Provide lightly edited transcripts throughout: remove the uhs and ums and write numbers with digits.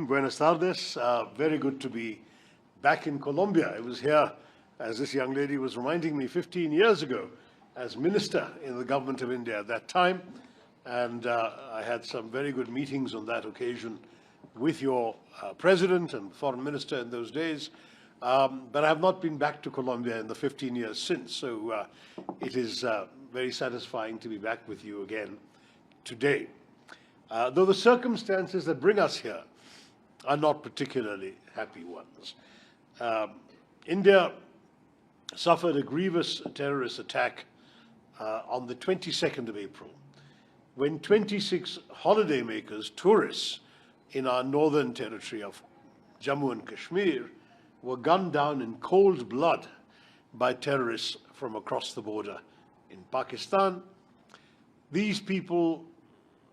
Buenas tardes. Very good to be back in Colombia. I was here, as this young lady was reminding me, 15 years ago as minister in the government of India at that time. And I had some very good meetings on that occasion with your president and foreign minister in those days. But I have not been back to Colombia in the 15 years since. So it is very satisfying to be back with you again today. Though the circumstances that bring us here are not particularly happy ones. India suffered a grievous terrorist attack on the 22nd of April, when 26 holidaymakers, tourists in our northern territory of Jammu and Kashmir, were gunned down in cold blood by terrorists from across the border in Pakistan. These people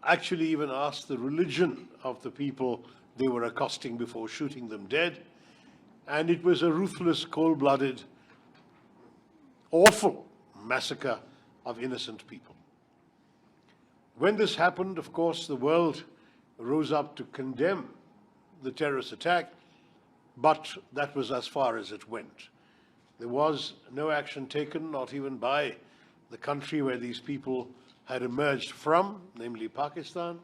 actually even asked the religion of the people they were accosting before shooting them dead. And it was a ruthless, cold-blooded, awful massacre of innocent people. When this happened, of course, the world rose up to condemn the terrorist attack, but that was as far as it went. There was no action taken, not even by the country where these people had emerged from, namely Pakistan.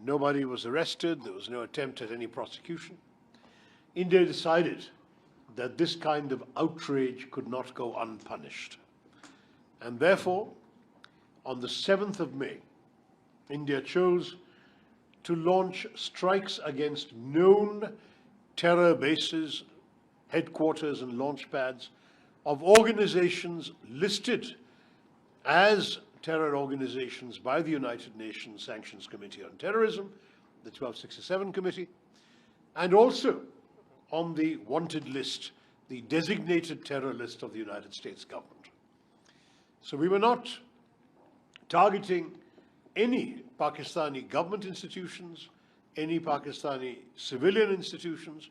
Nobody was arrested. There was no attempt at any prosecution. India decided that this kind of outrage could not go unpunished. And therefore, on the 7th of May, India chose to launch strikes against known terror bases, headquarters and launch pads of organizations listed as terror organizations by the United Nations Sanctions Committee on Terrorism, the 1267 Committee, and also on the wanted list, the designated terror list of the United States government. So we were not targeting any Pakistani government institutions, any Pakistani civilian institutions,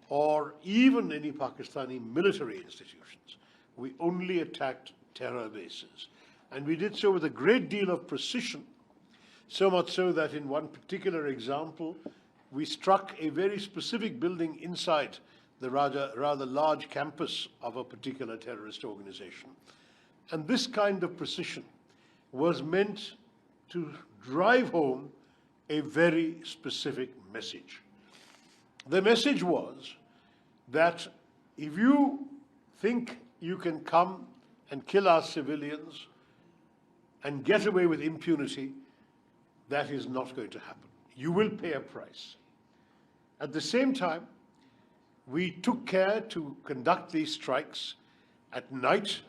or even any Pakistani military institutions. We only attacked terror bases. And we did so with a great deal of precision, so much so that in one particular example, we struck a very specific building inside the rather large campus of a particular terrorist organization. And this kind of precision was meant to drive home a very specific message. The message was that if you think you can come and kill our civilians and get away with impunity, that is not going to happen. You will pay a price. At the same time, we took care to conduct these strikes at night,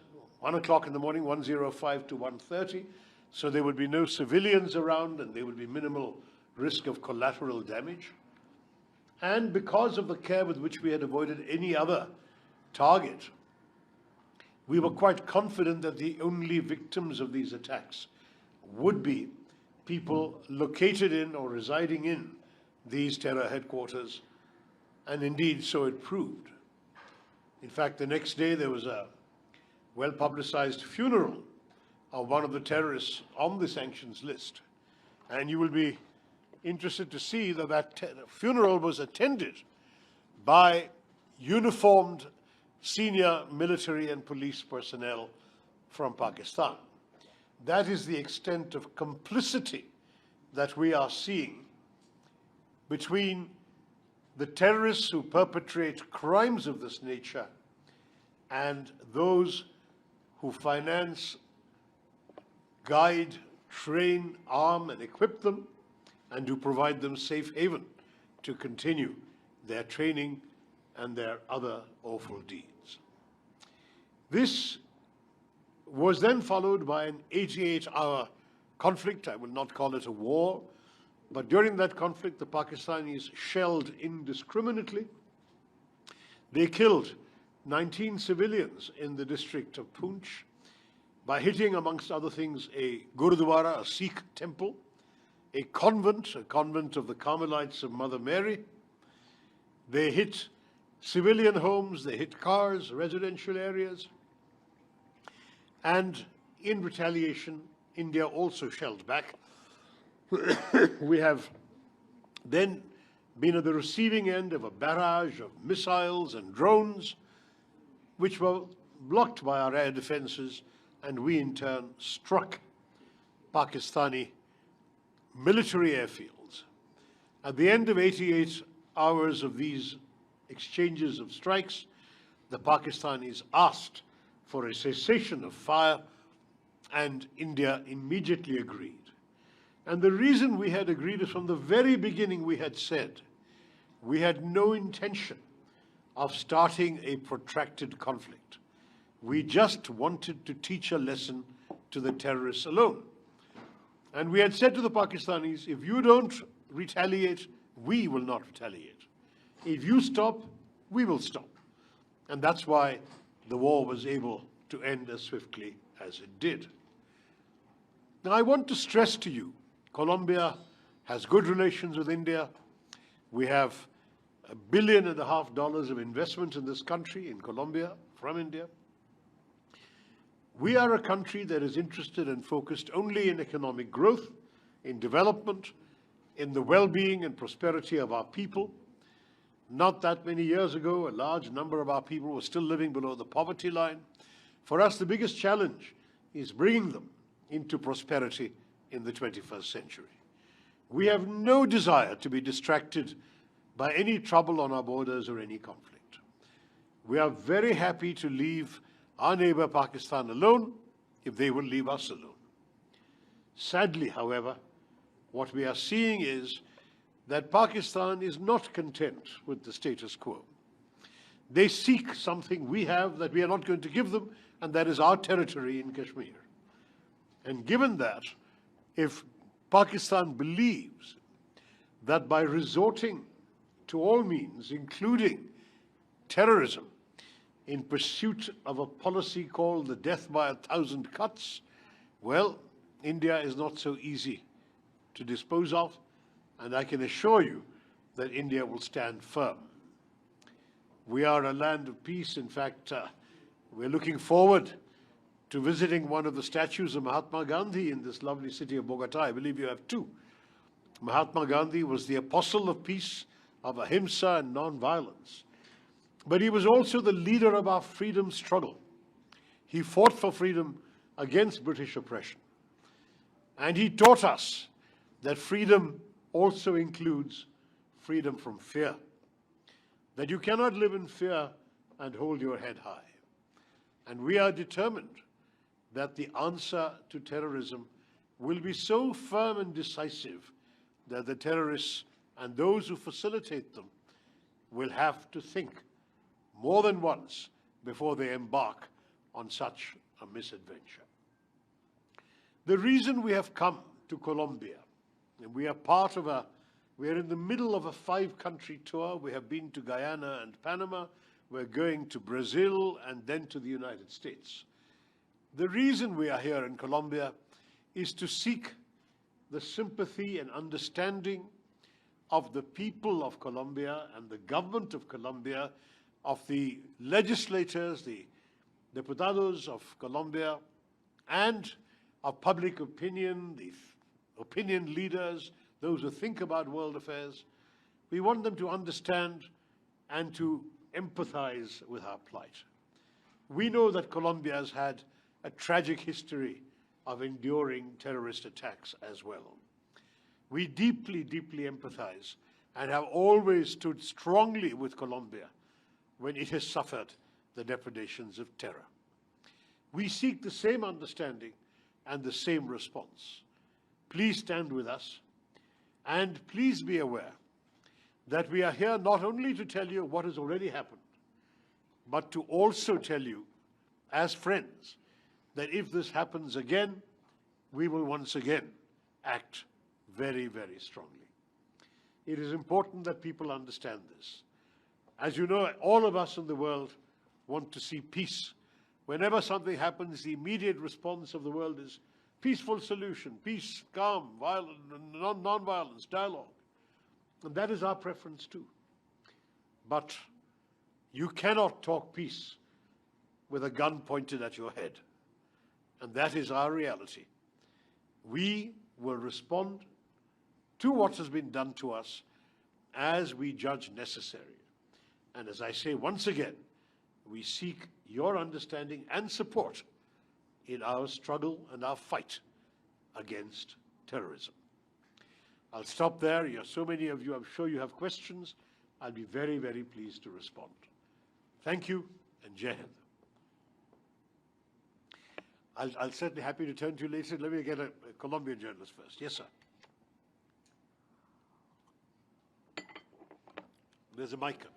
1 o'clock in the morning, 1:05 to 1:30, so there would be no civilians around and there would be minimal risk of collateral damage. And because of the care with which we had avoided any other target, we were quite confident that the only victims of these attacks would be people located in or residing in these terror headquarters, and indeed so it proved. In fact, the next day there was a well-publicized funeral of one of the terrorists on the sanctions list, and you will be interested to see that that funeral was attended by uniformed senior military and police personnel from Pakistan. That is the extent of complicity that we are seeing between the terrorists who perpetrate crimes of this nature and those who finance, guide, train, arm, and equip them, and who provide them safe haven to continue their training and their other awful deeds. This was then followed by an 88-hour conflict. I will not call it a war, but during that conflict, the Pakistanis shelled indiscriminately. They killed 19 civilians in the district of Poonch by hitting, amongst other things, a Gurudwara, a Sikh temple, a convent of the Carmelites of Mother Mary. They hit civilian homes, they hit cars, residential areas. And in retaliation, India also shelled back. We have then been at the receiving end of a barrage of missiles and drones, which were blocked by our air defenses, and we in turn struck Pakistani military airfields. At the end of 88 hours of these exchanges of strikes, the Pakistanis asked for a cessation of fire, and India immediately agreed. And the reason we had agreed is from the very beginning we had said we had no intention of starting a protracted conflict. We just wanted to teach a lesson to the terrorists alone. And we had said to the Pakistanis, if you don't retaliate, we will not retaliate. If you stop, we will stop. And that's why the war was able to end as swiftly as it did. Now, I want to stress to you, Colombia has good relations with India. We have $1.5 billion of investment in this country, in Colombia, from India. We are a country that is interested and focused only in economic growth, in development, in the well-being and prosperity of our people. Not that many years ago, a large number of our people were still living below the poverty line. For us, the biggest challenge is bringing them into prosperity in the 21st century. We have no desire to be distracted by any trouble on our borders or any conflict. We are very happy to leave our neighbor Pakistan alone if they will leave us alone. Sadly, however, what we are seeing is that Pakistan is not content with the status quo. They seek something we have that we are not going to give them, and that is our territory in Kashmir. And given that, if Pakistan believes that by resorting to all means, including terrorism, in pursuit of a policy called the death by 1,000 cuts, well, India is not so easy to dispose of, and I can assure you that India will stand firm. We are a land of peace. In fact, we're looking forward to visiting one of the statues of Mahatma Gandhi in this lovely city of Bogota. I believe you have two. Mahatma Gandhi was the apostle of peace, of ahimsa and non-violence. But he was also the leader of our freedom struggle. He fought for freedom against British oppression. And he taught us that freedom also includes freedom from fear. That you cannot live in fear and hold your head high. And we are determined that the answer to terrorism will be so firm and decisive that the terrorists and those who facilitate them will have to think more than once before they embark on such a misadventure. The reason we have come to Colombia, and we are in the middle of a 5-country tour. We have been to Guyana and Panama. We're going to Brazil and then to the United States. The reason we are here in Colombia is to seek the sympathy and understanding of the people of Colombia and the government of Colombia, of the legislators, the diputados of Colombia, and of public opinion, the opinion leaders, those who think about world affairs. We want them to understand and to empathize with our plight. We know that Colombia has had a tragic history of enduring terrorist attacks as well. We deeply, deeply empathize and have always stood strongly with Colombia when it has suffered the depredations of terror. We seek the same understanding and the same response. Please stand with us, and please be aware that we are here not only to tell you what has already happened, but to also tell you, as friends, that if this happens again, we will once again act very, very strongly. It is important that people understand this. As you know, all of us in the world want to see peace. Whenever something happens, the immediate response of the world is peaceful solution, peace, calm, non-violence, dialogue. And that is our preference too. But you cannot talk peace with a gun pointed at your head. And that is our reality. We will respond to what has been done to us as we judge necessary. And as I say once again, we seek your understanding and support in our struggle and our fight against terrorism. I'll stop there. So many of you, I'm sure you have questions. I'll be very, very pleased to respond. Thank you, and Jai Hind. I'll certainly happy to turn to you later. Let me get a Colombian journalist first. Yes, sir. There's a mic coming.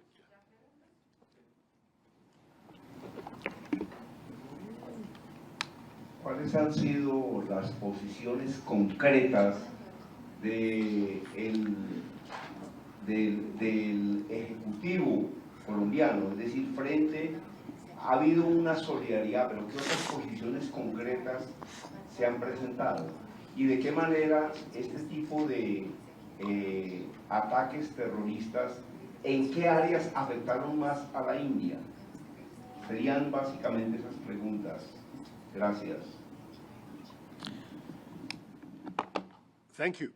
¿Cuáles han sido las posiciones concretas del Ejecutivo colombiano? Es decir, ha habido una solidaridad, pero ¿qué otras posiciones concretas se han presentado? ¿Y de qué manera este tipo de ataques terroristas, en qué áreas afectaron más a la India? Serían básicamente esas preguntas. Gracias. Thank you.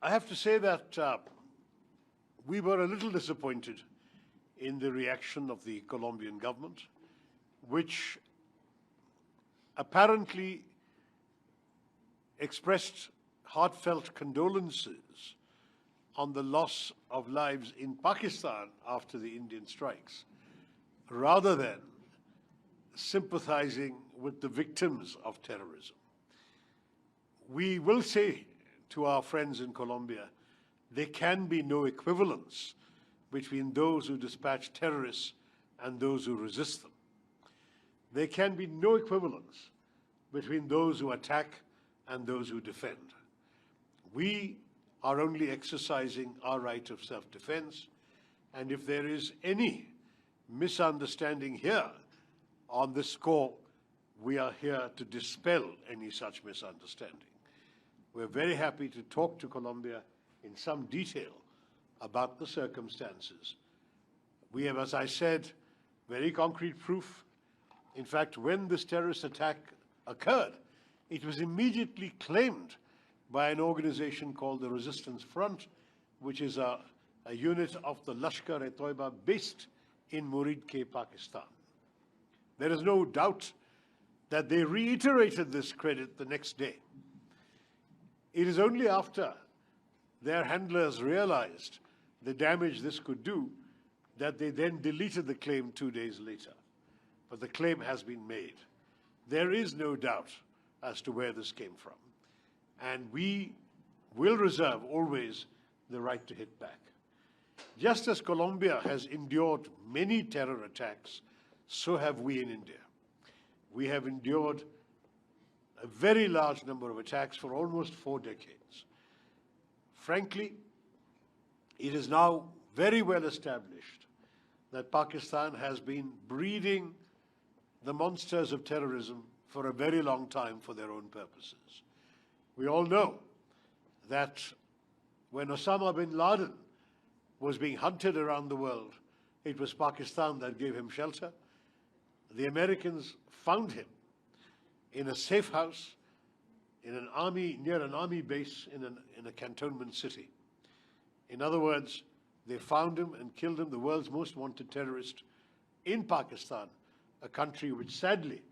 I have to say that we were a little disappointed in the reaction of the Colombian government, which apparently expressed heartfelt condolences on the loss of lives in Pakistan after the Indian strikes, rather than sympathizing with the victims of terrorism. We will say to our friends in Colombia, there can be no equivalence between those who dispatch terrorists and those who resist them. There can be no equivalence between those who attack and those who defend. We are only exercising our right of self-defense, and if there is any misunderstanding here on this score, we are here to dispel any such misunderstanding. We're very happy to talk to Colombia in some detail about the circumstances. We have, as I said, very concrete proof. In fact, when this terrorist attack occurred, it was immediately claimed by an organization called the Resistance Front, which is a unit of the Lashkar-e-Toiba based in Murid-ke, Pakistan. There is no doubt that they reiterated this credit the next day. It is only after their handlers realized the damage this could do that they then deleted the claim 2 days later. But the claim has been made. There is no doubt as to where this came from. And we will reserve always the right to hit back. Just as Colombia has endured many terror attacks, so have we in India. We have endured a very large number of attacks for almost 4 decades. Frankly, it is now very well established that Pakistan has been breeding the monsters of terrorism for a very long time for their own purposes. We all know that when Osama bin Laden was being hunted around the world, it was Pakistan that gave him shelter. The Americans found him in a safe house in an army, near an army base in a cantonment city. In other words, they found him and killed him, the world's most wanted terrorist, in Pakistan, a country which sadly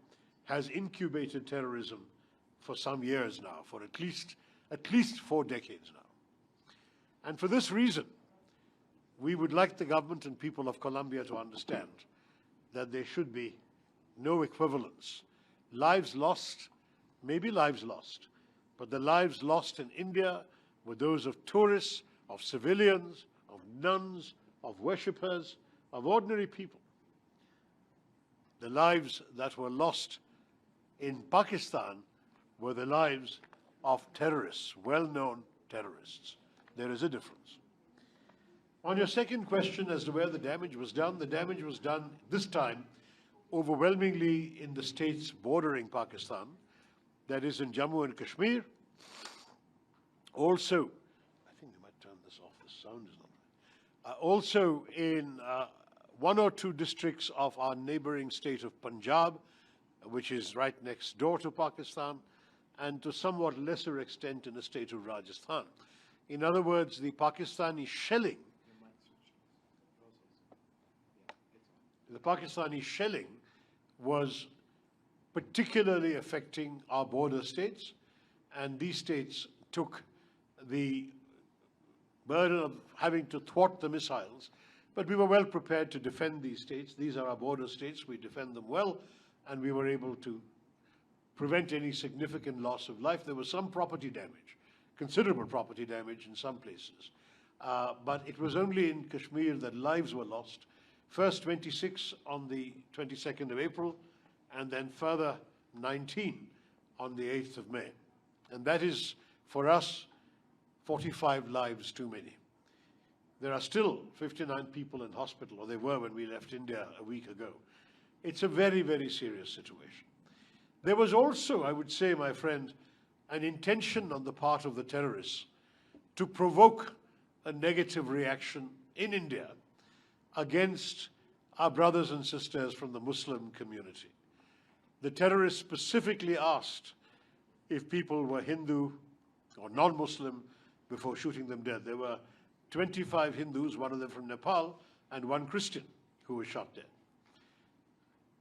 has incubated terrorism for some years now, for at least 4 decades now. And for this reason, we would like the government and people of Colombia to understand that there should be no equivalence. Lives lost, maybe lives lost, but the lives lost in India were those of tourists, of civilians, of nuns, of worshippers, of ordinary people. The lives that were lost in Pakistan were the lives of terrorists, well-known terrorists. There is a difference. On your second question as to where the damage was done this time overwhelmingly in the states bordering Pakistan, that is in Jammu and Kashmir. Also, I think they might turn this off, the sound is not. Also in 1 or 2 districts of our neighboring state of Punjab, which is right next door to Pakistan, and to somewhat lesser extent in the state of Rajasthan. In other words, the Pakistani shelling was particularly affecting our border states, and these states took the burden of having to thwart the missiles. But we were well prepared to defend these states. These are our border states. We defend them well, and we were able to prevent any significant loss of life. There was some property damage, considerable property damage in some places. But it was only in Kashmir that lives were lost. First 26 on the 22nd of April, and then further 19 on the 8th of May. And that is, for us, 45 lives too many. There are still 59 people in hospital, or they were when we left India a week ago. It's a very, very serious situation. There was also, I would say, my friend, an intention on the part of the terrorists to provoke a negative reaction in India against our brothers and sisters from the Muslim community. The terrorists specifically asked if people were Hindu or non-Muslim before shooting them dead. There were 25 Hindus, one of them from Nepal, and one Christian who was shot dead.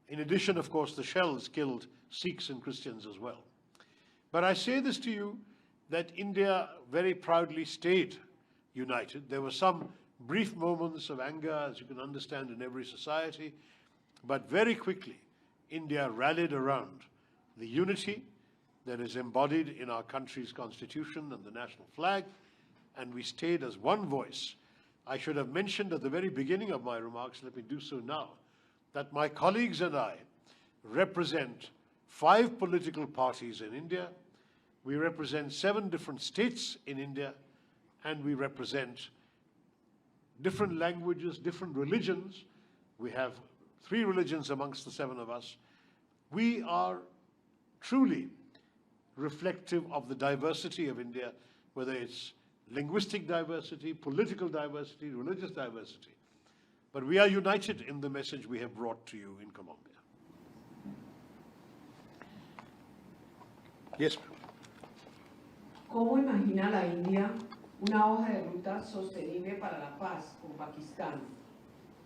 In addition, of course, the shells killed Sikhs and Christians as well. But I say this to you, that India very proudly stayed united. There were some brief moments of anger, as you can understand, in every society, but very quickly, India rallied around the unity that is embodied in our country's constitution and the national flag, and we stayed as one voice. I should have mentioned at the very beginning of my remarks, let me do so now, that my colleagues and I represent 5 political parties in India, we represent 7 different states in India, and we represent different languages, different religions. We have 3 religions amongst the 7 of us. We are truly reflective of the diversity of India, whether it's linguistic diversity, political diversity, religious diversity. But we are united in the message we have brought to you in Colombia. Yes, ma'am. ¿Cómo imagina la India una hoja de ruta sostenible para la paz con Pakistán,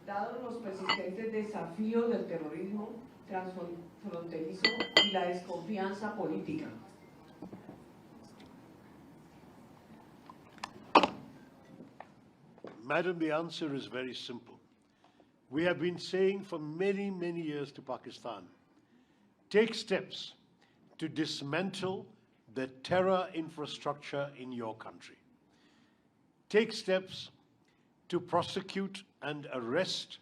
dados los persistentes desafíos del terrorismo transfronterizo y la desconfianza política? Madam, the answer is very simple. We have been saying for many, many years to Pakistan, take steps to dismantle the terror infrastructure in your country. Take steps to prosecute and arrest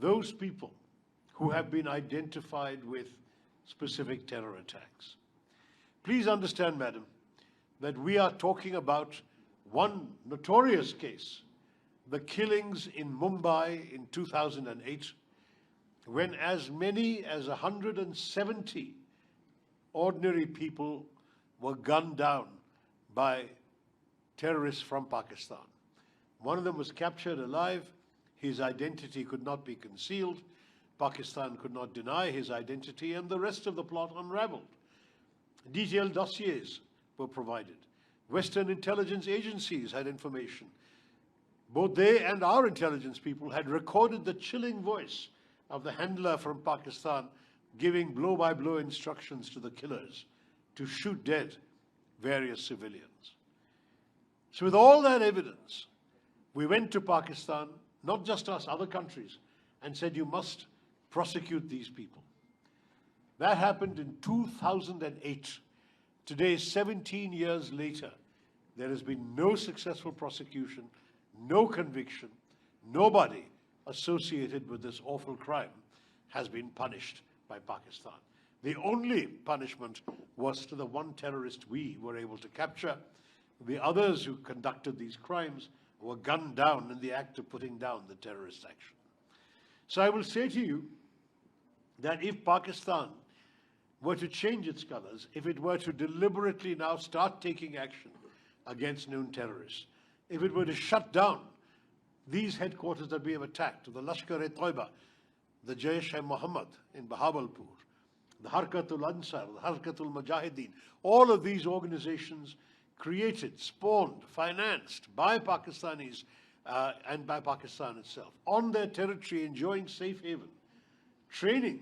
those people who have been identified with specific terror attacks. Please understand, madam, that we are talking about one notorious case, the killings in Mumbai in 2008, when as many as 170 ordinary people were gunned down by terrorists from Pakistan. One of them was captured alive. His identity could not be concealed. Pakistan could not deny his identity, and the rest of the plot unraveled. Detailed dossiers were provided. Western intelligence agencies had information. Both they and our intelligence people had recorded the chilling voice of the handler from Pakistan giving blow-by-blow instructions to the killers to shoot dead various civilians. So with all that evidence, we went to Pakistan, not just us, other countries, and said, you must prosecute these people. That happened in 2008. Today, 17 years later, there has been no successful prosecution, no conviction. Nobody associated with this awful crime has been punished by Pakistan. The only punishment was to the one terrorist we were able to capture. The others who conducted these crimes were gunned down in the act of putting down the terrorist action. So I will say to you that if Pakistan were to change its colors, if it were to deliberately now start taking action against known terrorists, if it were to shut down these headquarters that we have attacked, the Lashkar-e-Toiba, the Jaish-e-Mohammed in Bahawalpur, the Harkatul Ansar, the Harkatul Mujahideen, all of these organizations created, spawned, financed by Pakistanis and by Pakistan itself, on their territory enjoying safe haven, training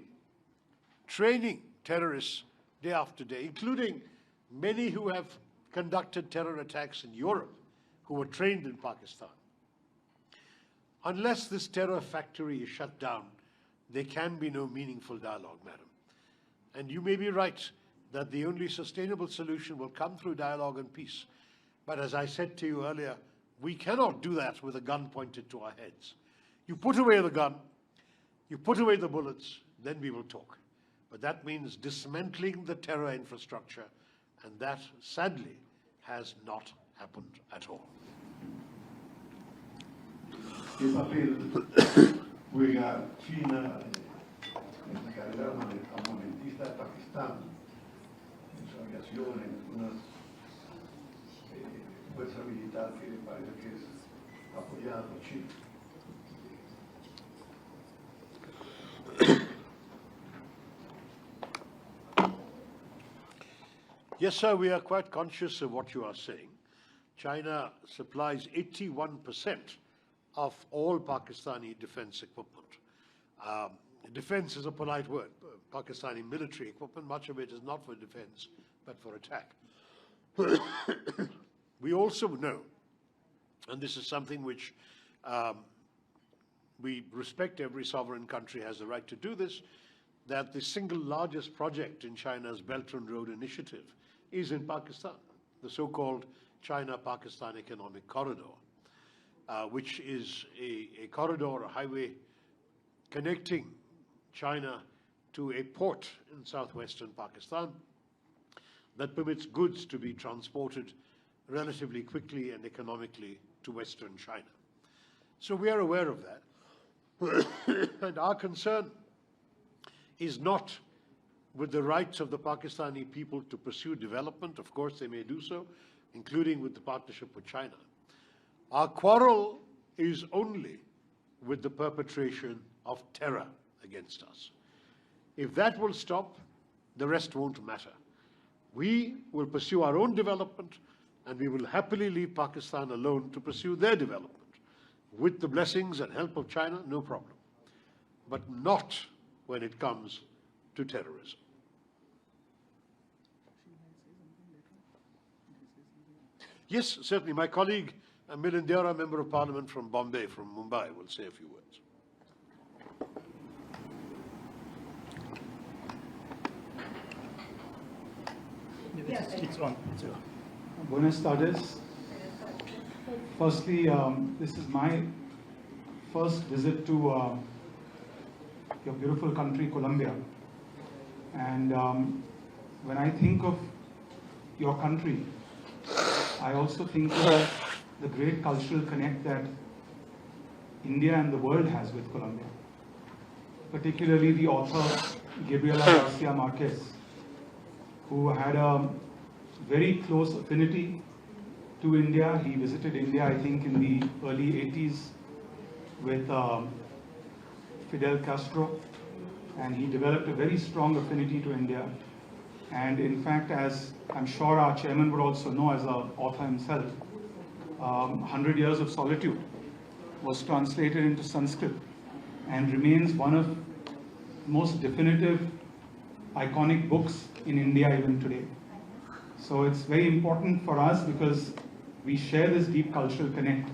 terrorists day after day, including many who have conducted terror attacks in Europe, who were trained in Pakistan. Unless this terror factory is shut down, there can be no meaningful dialogue, madam. And you may be right that the only sustainable solution will come through dialogue and peace. But as I said to you earlier, we cannot do that with a gun pointed to our heads. You put away the gun, you put away the bullets, then we will talk. But that means dismantling the terror infrastructure, and that, sadly, has not happened at all. ¿Qué papel juega China en la carrera armamentista de Pakistán, en su aviación, en una fuerza militar que parece que es apoyada por China? Yes, sir, we are quite conscious of what you are saying. China supplies 81% of all Pakistani defense equipment. Defense is a polite word. Pakistani military equipment, much of it is not for defense, but for attack. We also know, and this is something which we respect, every sovereign country has the right to do this, that the single largest project in China's Belt and Road Initiative is in Pakistan, the so-called China-Pakistan Economic Corridor, which is a corridor, a highway connecting China to a port in southwestern Pakistan that permits goods to be transported relatively quickly and economically to Western China. So we are aware of that. And our concern is not with the rights of the Pakistani people to pursue development. Of course, they may do so, including with the partnership with China. Our quarrel is only with the perpetration of terror against us. If that will stop, the rest won't matter. We will pursue our own development, and we will happily leave Pakistan alone to pursue their development. With the blessings and help of China, no problem. But not when it comes to terrorism. Yes, certainly. My colleague, Milind Deora, Member of Parliament from Bombay, from Mumbai, will say a few words. Yes, it's on. Buenas tardes. Firstly, this is my first visit to your beautiful country, Colombia. And when I think of your country, I also think of the great cultural connect that India and the world has with Colombia. Particularly the author, Gabriela Garcia Marquez, who had a very close affinity to India. He visited India, I think, in the early 80s with Fidel Castro, and he developed a very strong affinity to India. And in fact, as I'm sure our chairman would also know as an author himself, 100 Years of Solitude was translated into Sanskrit and remains one of the most definitive, iconic books in India even today. So it's very important for us because we share this deep cultural connect.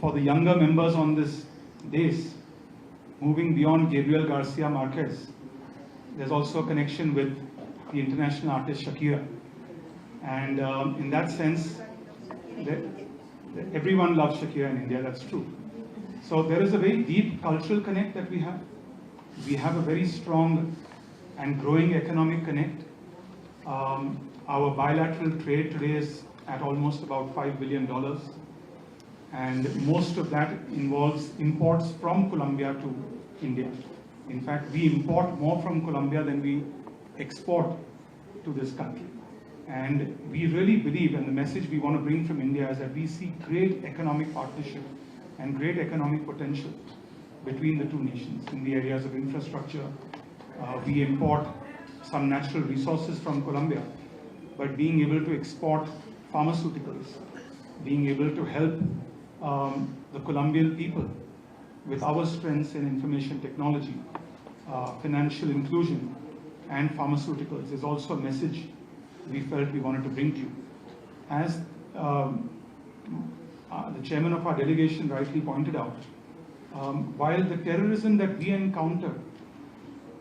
For the younger members on this days, moving beyond Gabriel Garcia Marquez, there's also a connection with the international artist Shakira. And in that sense, everyone loves Shakira in India, that's true. So there is a very deep cultural connect that we have. We have a very strong and growing economic connect. Our bilateral trade today is at almost about $5 billion. And most of that involves imports from Colombia to India. In fact, we import more from Colombia than we export to this country. And we really believe, and the message we want to bring from India is that we see great economic partnership and great economic potential between the two nations in the areas of infrastructure. We import some natural resources from Colombia, but being able to export pharmaceuticals, being able to help the Colombian people with our strengths in information technology, financial inclusion, and pharmaceuticals is also a message we felt we wanted to bring to you. As the chairman of our delegation rightly pointed out, while the terrorism that we encounter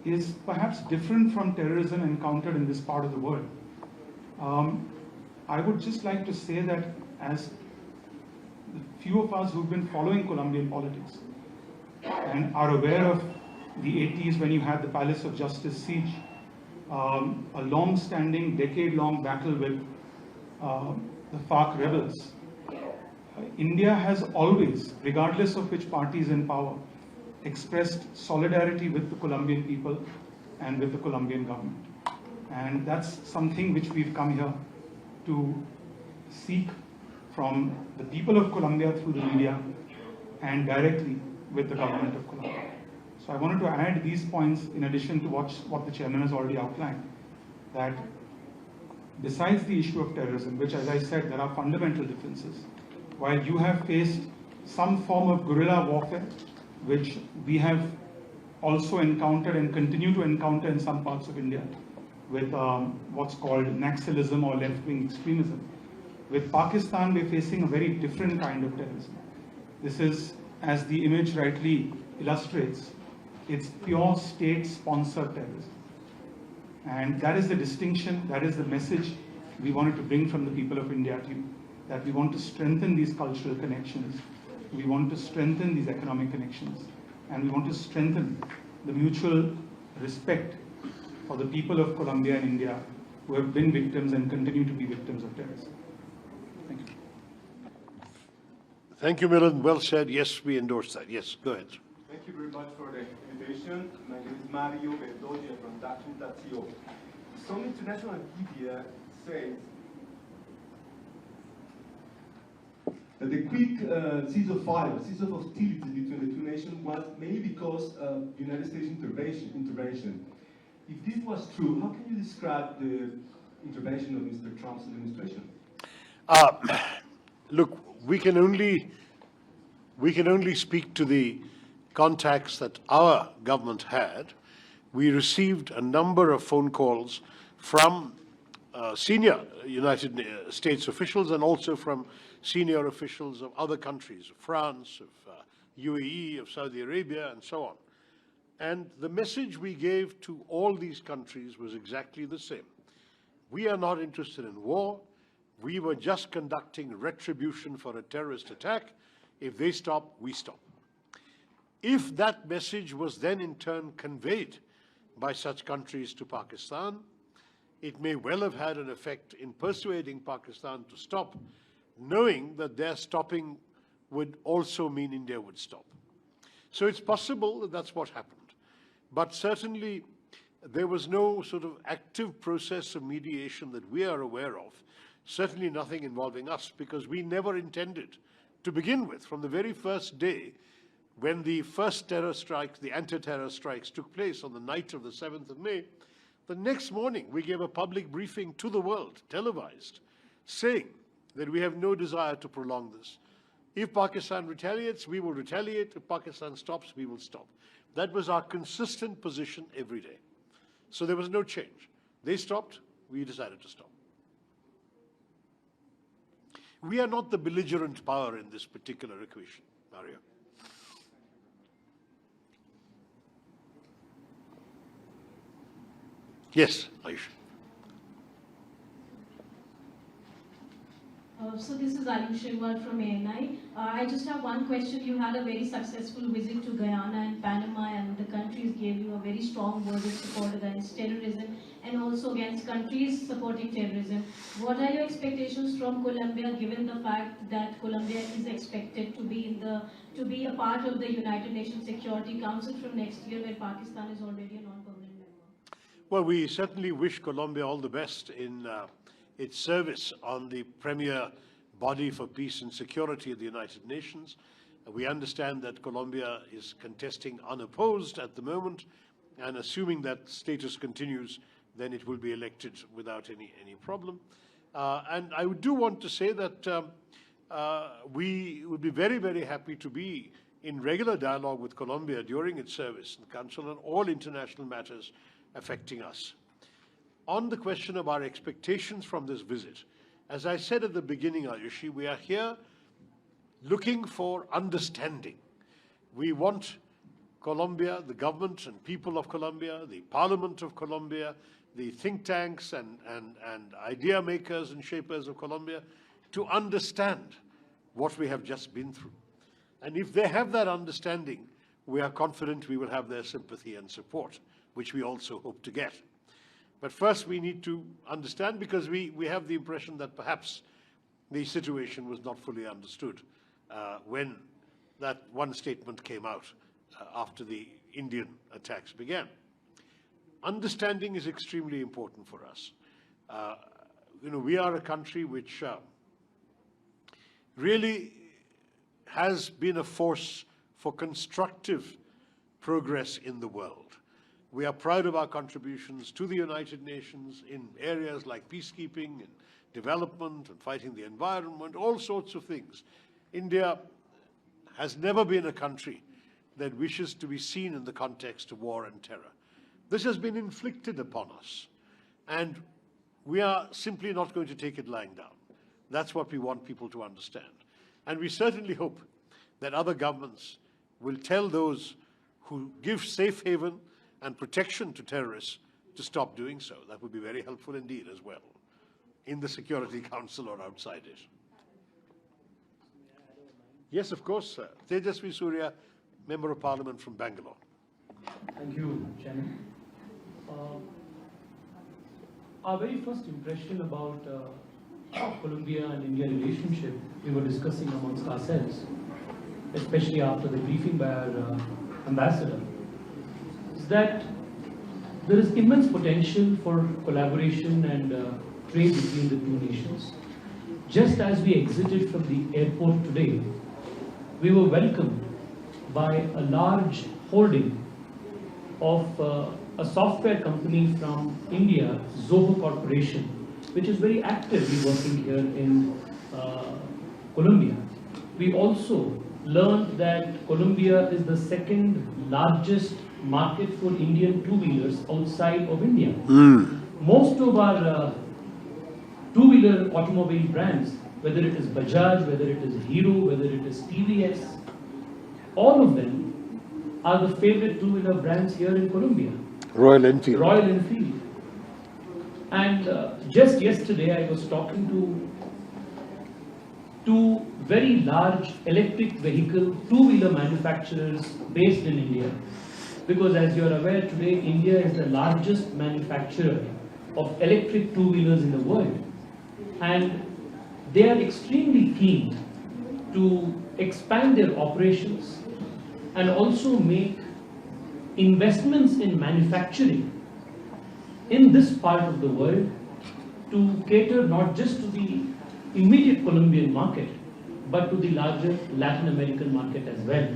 is perhaps different from terrorism encountered in this part of the world, I would just like to say that as the few of us who've been following Colombian politics and are aware of the 80s when you had the Palace of Justice siege, a long-standing, decade-long battle with the FARC rebels, India has always, regardless of which party is in power, expressed solidarity with the Colombian people and with the Colombian government. And that's something which we've come here to seek from the people of Colombia through the media and directly with the government of Colombia. So I wanted to add these points in addition to what the chairman has already outlined, that besides the issue of terrorism, which as I said, there are fundamental differences, while you have faced some form of guerrilla warfare, which we have also encountered and continue to encounter in some parts of India with what's called Naxalism or left-wing extremism. With Pakistan, we're facing a very different kind of terrorism. This is, as the image rightly illustrates, it's pure state-sponsored terrorism. And that is the distinction, that is the message we wanted to bring from the people of India to you, that we want to strengthen these cultural connections, we want to strengthen these economic connections, and we want to strengthen the mutual respect for the people of Colombia and India who have been victims and continue to be victims of terrorism. Thank you. Thank you, Milan. Well said. Yes, we endorse that. Yes, go ahead. Thank you very much for the invitation. My name is Mario Bedoya from Dacu. Some international media says that the quick ceasefire, cease of hostilities between the two nations was mainly because of United States intervention. If this was true, how can you describe the intervention of Mr. Trump's administration? Look, we can only speak to the contacts that our government had. We received a number of phone calls from senior United States officials and also from senior officials of other countries, of France, of UAE, of Saudi Arabia, and so on. And the message we gave to all these countries was exactly the same. We are not interested in war. We were just conducting retribution for a terrorist attack. If they stop, we stop. If that message was then in turn conveyed by such countries to Pakistan, it may well have had an effect in persuading Pakistan to stop, knowing that their stopping would also mean India would stop. So it's possible that that's what happened. But certainly there was no sort of active process of mediation that we are aware of, certainly nothing involving us, because we never intended to begin with, from the very first day when the first terror strikes, the anti-terror strikes took place on the night of the 7th of May, the next morning we gave a public briefing to the world, televised, saying that we have no desire to prolong this. If Pakistan retaliates, we will retaliate. If Pakistan stops, we will stop. That was our consistent position every day. So there was no change. They stopped, we decided to stop. We are not the belligerent power in this particular equation, Mario. Yes, Aisha. So this is Ayush Shinwal from ANI. I just have one question. You had a very successful visit to Guyana and Panama, and the countries gave you a very strong word of support against terrorism and also against countries supporting terrorism. What are your expectations from Colombia, given the fact that Colombia is expected to be a part of the United Nations Security Council from next year, where Pakistan is already a non-permanent member? Well, we certainly wish Colombia all the best in its service on the premier body for peace and security of the United Nations. We understand that Colombia is contesting unopposed at the moment, and assuming that status continues, then it will be elected without any problem. And I do want to say that we would be very, very happy to be in regular dialogue with Colombia during its service in the Council on all international matters affecting us. On the question of our expectations from this visit, as I said at the beginning, Ayushi, we are here looking for understanding. We want Colombia, the government and people of Colombia, the Parliament of Colombia, the think tanks and idea makers and shapers of Colombia to understand what we have just been through. And if they have that understanding, we are confident we will have their sympathy and support, which we also hope to get. But first we need to understand, because we have the impression that perhaps the situation was not fully understood when that one statement came out after the Indian attacks began. Understanding is extremely important for us. We are a country which really has been a force for constructive progress in the world. We are proud of our contributions to the United Nations in areas like peacekeeping and development and fighting the environment, all sorts of things. India has never been a country that wishes to be seen in the context of war and terror. This has been inflicted upon us, and we are simply not going to take it lying down. That's what we want people to understand. And we certainly hope that other governments will tell those who give safe haven and protection to terrorists to stop doing so. That would be very helpful indeed as well, in the Security Council or outside it. Yes, of course, sir. Tejasvi Surya, Member of Parliament from Bangalore. Thank you, Chairman. Our very first impression about Colombia and India relationship, we were discussing amongst ourselves, especially after the briefing by our ambassador, is that there is immense potential for collaboration and trade between the two nations. Just as we exited from the airport today, we were welcomed by a large holding of a software company from India, Zoho Corporation, which is very actively working here in Colombia. We also learned that Colombia is the second largest market for Indian two-wheelers outside of India. Most of our two-wheeler automobile brands, whether it is Bajaj, whether it is Hero, whether it is TVS, all of them are the favorite two-wheeler brands here in Colombia. Royal Enfield. Royal Enfield. And just yesterday I was talking to two very large electric vehicle two-wheeler manufacturers based in India. Because as you are aware today, India is the largest manufacturer of electric two-wheelers in the world. And they are extremely keen to expand their operations and also make investments in manufacturing in this part of the world to cater not just to the immediate Colombian market, but to the larger Latin American market as well.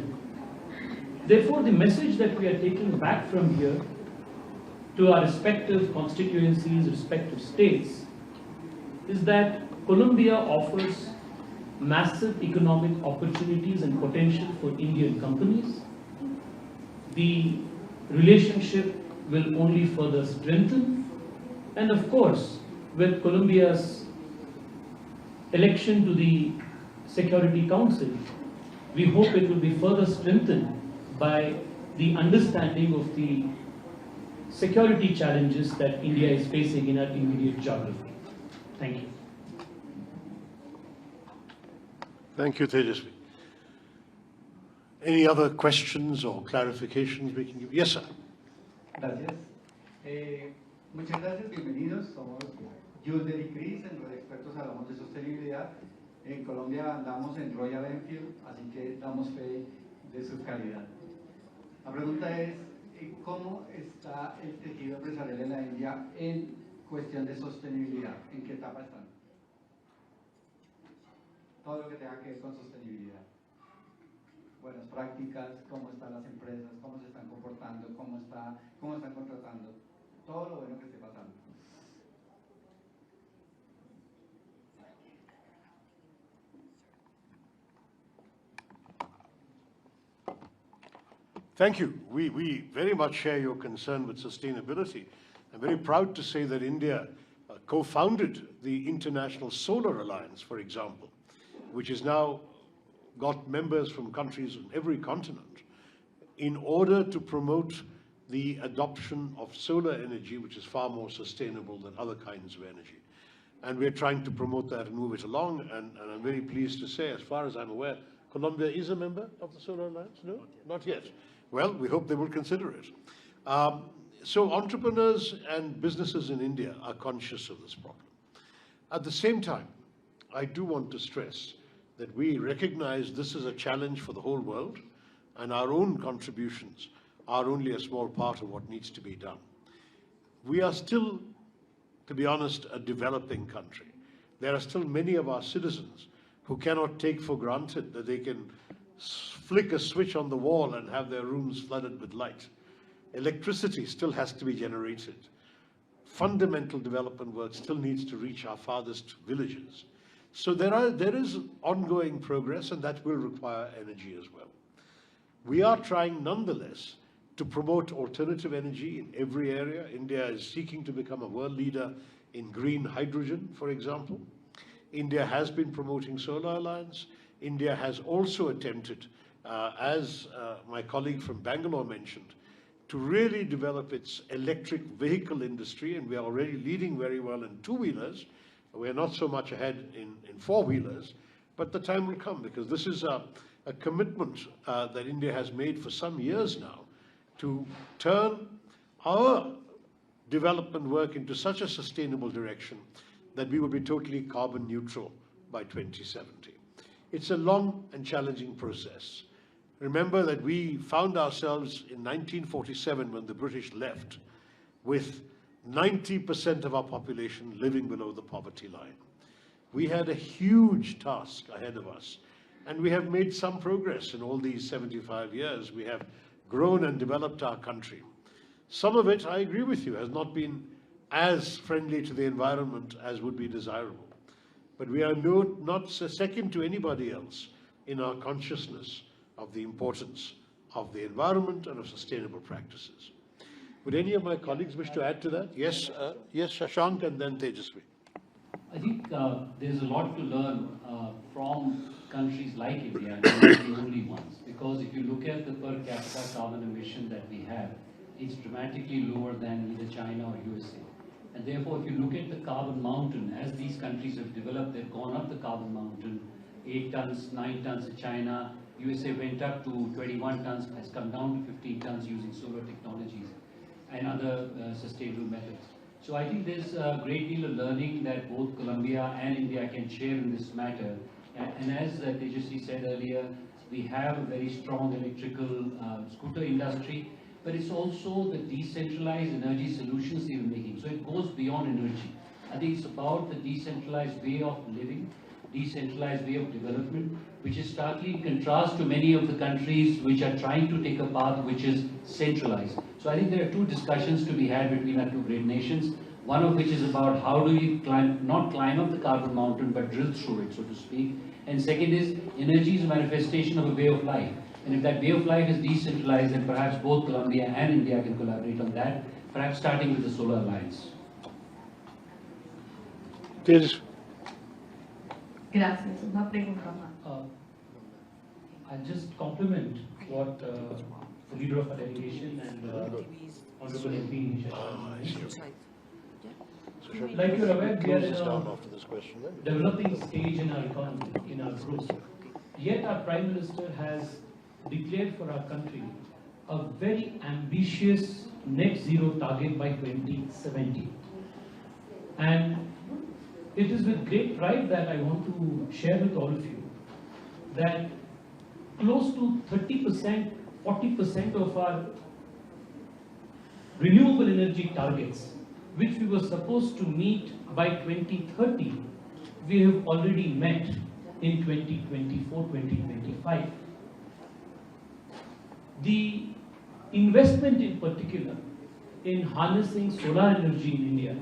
Therefore, the message that we are taking back from here to our respective constituencies, respective states, is that Colombia offers massive economic opportunities and potential for Indian companies. The relationship will only further strengthen, and of course, with Colombia's election to the Security Council, we hope it will be further strengthened by the understanding of the security challenges that India is facing in our immediate geography. Thank you. Thank you, Tejasvi. Any other questions or clarifications we can give? Yes, sir. Gracias. Muchas gracias, bienvenidos. Somos Yulder y Chris, en los expertos hablamos de sostenibilidad. En Colombia andamos en Royal Enfield, así que damos fe de su calidad. La pregunta es, ¿cómo está el tejido empresarial en la India en cuestión de sostenibilidad? ¿En qué etapa están? Todo lo que tenga que ver con sostenibilidad. Buenas prácticas, cómo están las empresas, cómo se están comportando, cómo están contratando. todo lo bueno que esté pasando. Thank you. We very much share your concern with sustainability. I'm very proud to say that India co-founded the International Solar Alliance, for example, which has now got members from countries on every continent in order to promote the adoption of solar energy, which is far more sustainable than other kinds of energy. And we're trying to promote that and move it along. And I'm very pleased to say, as far as I'm aware, Colombia is a member of the Solar Alliance? No? Not yet. Well, we hope they will consider it. So entrepreneurs and businesses in India are conscious of this problem. At the same time, I do want to stress that we recognize this is a challenge for the whole world, and our own contributions are only a small part of what needs to be done. We are still, to be honest, a developing country. There are still many of our citizens who cannot take for granted that they can flick a switch on the wall and have their rooms flooded with light. Electricity still has to be generated. Fundamental development work still needs to reach our farthest villages. So there is ongoing progress, and that will require energy as well. We are trying nonetheless to promote alternative energy in every area. India is seeking to become a world leader in green hydrogen, for example. India has been promoting Solar Alliance. India has also attempted, as my colleague from Bangalore mentioned, to really develop its electric vehicle industry, and we are already leading very well in two-wheelers. We're not so much ahead in four-wheelers, but the time will come, because this is a commitment that India has made for some years now to turn our development work into such a sustainable direction that we will be totally carbon neutral by 2070. It's a long and challenging process. Remember that we found ourselves in 1947, when the British left, with 90% of our population living below the poverty line. We had a huge task ahead of us, and we have made some progress in all these 75 years. We have grown and developed our country. Some of it, I agree with you, has not been as friendly to the environment as would be desirable. But we are not second to anybody else in our consciousness of the importance of the environment and of sustainable practices. Would any of my colleagues wish to add to that? Yes, yes, Shashank, and then Tejasvi. I think there's a lot to learn from countries like India, not the only ones. Because if you look at the per capita carbon emission that we have, it's dramatically lower than either China or USA. And therefore, if you look at the carbon mountain, as these countries have developed, they've gone up the carbon mountain, 8 tons, 9 tons in China, USA went up to 21 tons, has come down to 15 tons using solar technologies and other sustainable methods. So I think there's a great deal of learning that both Colombia and India can share in this matter. And as Tejasvi said earlier, we have a very strong electrical scooter industry, but it's also the decentralized energy solutions they're making. So it goes beyond energy. I think it's about the decentralized way of living, decentralized way of development, which is starkly in contrast to many of the countries which are trying to take a path which is centralized. So I think there are two discussions to be had between our two great nations, one of which is about how do we not climb up the carbon mountain, but drill through it, so to speak. And second is, energy is a manifestation of a way of life. And if that way of life is decentralized, then perhaps both Colombia and India can collaborate on that, perhaps starting with the Solar Alliance. Tejasvi. Gracias. Una pregunta más. I'll just compliment what the leader of our delegation and Honorable MP Like you're aware, we are in a developing stage in our economy, in our growth. Yet our Prime Minister has declared for our country a very ambitious net zero target by 2070. And it is with great pride that I want to share with all of you that close to 30%, 40% of our renewable energy targets, which we were supposed to meet by 2030, we have already met in 2024, 2025. The investment in particular in harnessing solar energy in India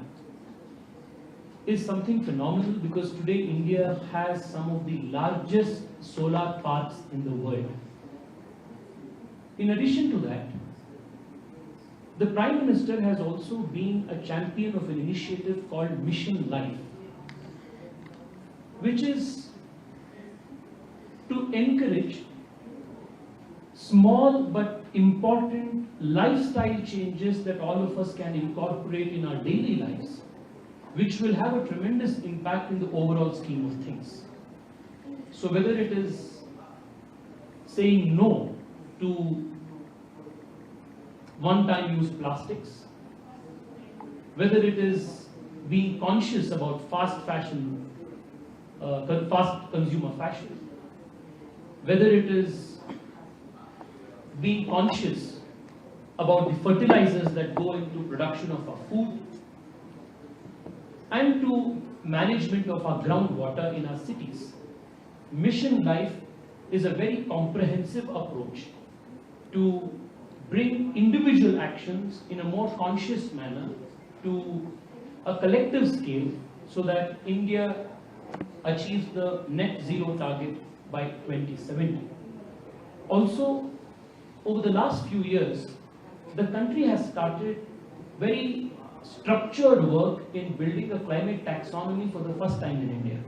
is something phenomenal, because today India has some of the largest solar parks in the world. In addition to that, the Prime Minister has also been a champion of an initiative called Mission Life, which is to encourage small but important lifestyle changes that all of us can incorporate in our daily lives, which will have a tremendous impact in the overall scheme of things. So whether it is saying no to one-time use plastics, whether it is being conscious about fast consumer fashion, whether it is being conscious about the fertilizers that go into production of our food, and to management of our groundwater in our cities. Mission Life is a very comprehensive approach to bring individual actions in a more conscious manner to a collective scale, so that India achieves the net zero target by 2070. Also, over the last few years, the country has started very structured work in building a climate taxonomy for the first time in India.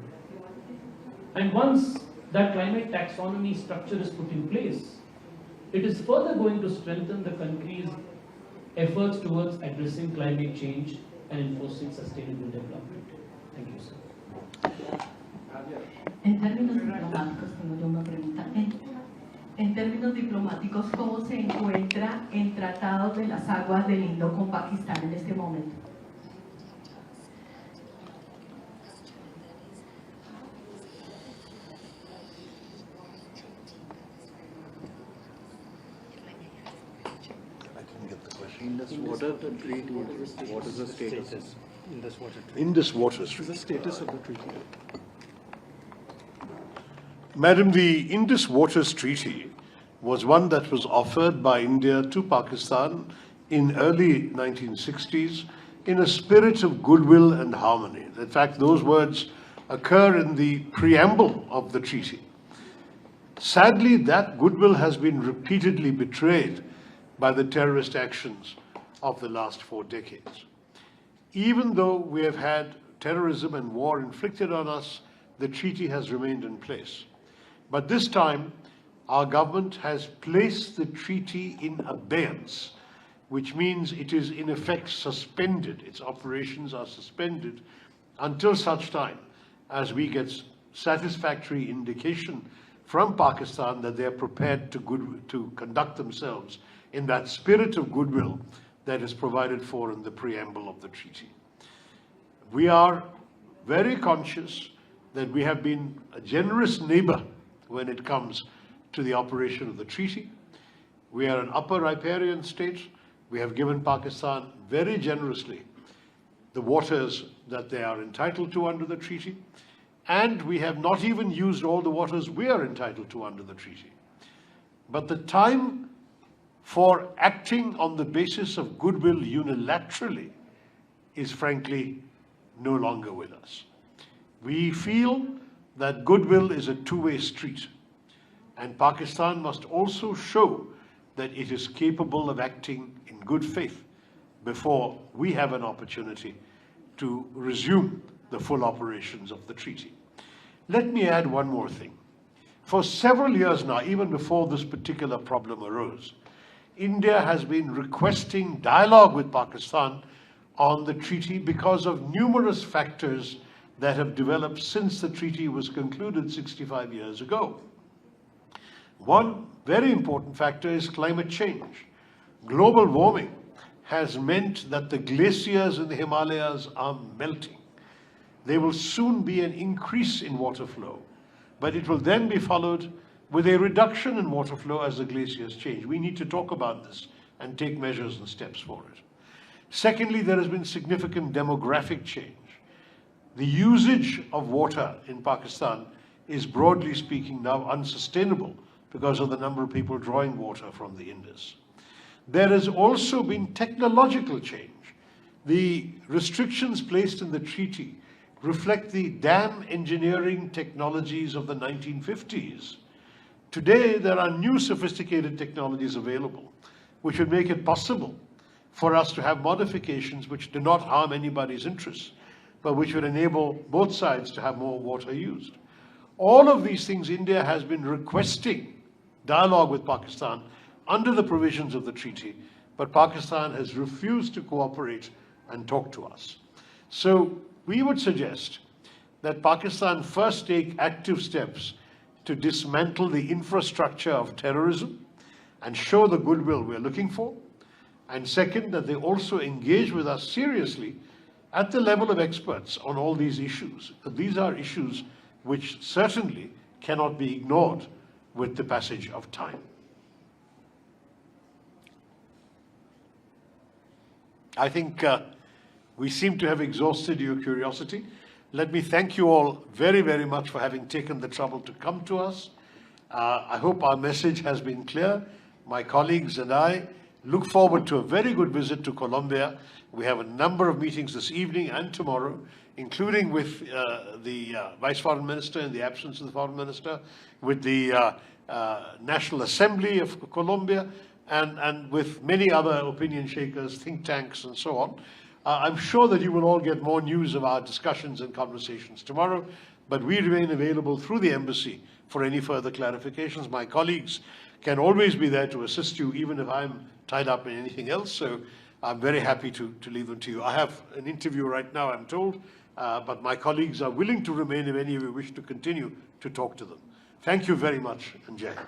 And once that climate taxonomy structure is put in place, it is further going to strengthen the country's efforts towards addressing climate change and enforcing sustainable development. Thank you, sir. En términos diplomáticos, tengo yo una pregunta. En términos diplomáticos, ¿cómo se encuentra el Tratado de las Aguas del Indo con Pakistán en este momento? Indus Water Treaty, what is the status? Indus Water Treaty. Indus Water Treaty. What is the status of the treaty? Madam, the Indus Waters Treaty was one that was offered by India to Pakistan in early 1960s in a spirit of goodwill and harmony. In fact, those words occur in the preamble of the treaty. Sadly, that goodwill has been repeatedly betrayed by the terrorist actions of the last 4 decades. Even though we have had terrorism and war inflicted on us, the treaty has remained in place. But this time, our government has placed the treaty in abeyance, which means it is in effect suspended. Its operations are suspended until such time as we get satisfactory indication from Pakistan that they are prepared to conduct themselves in that spirit of goodwill that is provided for in the preamble of the treaty. We are very conscious that we have been a generous neighbor when it comes to the operation of the treaty. We are an upper riparian state. We have given Pakistan very generously the waters that they are entitled to under the treaty, and we have not even used all the waters we are entitled to under the treaty. But the time for acting on the basis of goodwill unilaterally is frankly no longer with us. We feel that goodwill is a two-way street, and Pakistan must also show that it is capable of acting in good faith before we have an opportunity to resume the full operations of the treaty. Let me add one more thing. For several years now, even before this particular problem arose, India has been requesting dialogue with Pakistan on the treaty because of numerous factors that have developed since the treaty was concluded 65 years ago. One very important factor is climate change. Global warming has meant that the glaciers in the Himalayas are melting. There will soon be an increase in water flow, but it will then be followed with a reduction in water flow as the glaciers change. We need to talk about this and take measures and steps for it. Secondly, there has been significant demographic change. The usage of water in Pakistan is, broadly speaking, now unsustainable because of the number of people drawing water from the Indus. there has also been technological change. The restrictions placed in the treaty reflect the dam engineering technologies of the 1950s. Today, there are new sophisticated technologies available, which would make it possible for us to have modifications which do not harm anybody's interests, but which would enable both sides to have more water used. All of these things, India has been requesting dialogue with Pakistan under the provisions of the treaty, but Pakistan has refused to cooperate and talk to us. So we would suggest that Pakistan first take active steps to dismantle the infrastructure of terrorism and show the goodwill we're looking for. And second, that they also engage with us seriously at the level of experts on all these issues. But these are issues which certainly cannot be ignored with the passage of time. I think we seem to have exhausted your curiosity. Let me thank you all very, very much for having taken the trouble to come to us. I hope our message has been clear. My colleagues and I look forward to a very good visit to Colombia. We have a number of meetings this evening and tomorrow, including with the Vice Foreign Minister in the absence of the Foreign Minister, with the National Assembly of Colombia, and with many other opinion shakers, think tanks, and so on. I'm sure that you will all get more news of our discussions and conversations tomorrow, but we remain available through the embassy for any further clarifications. My colleagues can always be there to assist you, even if I'm tied up in anything else, so I'm very happy to leave them to you. I have an interview right now, I'm told, but my colleagues are willing to remain if any of you wish to continue to talk to them. Thank you very much, and Jai Hind.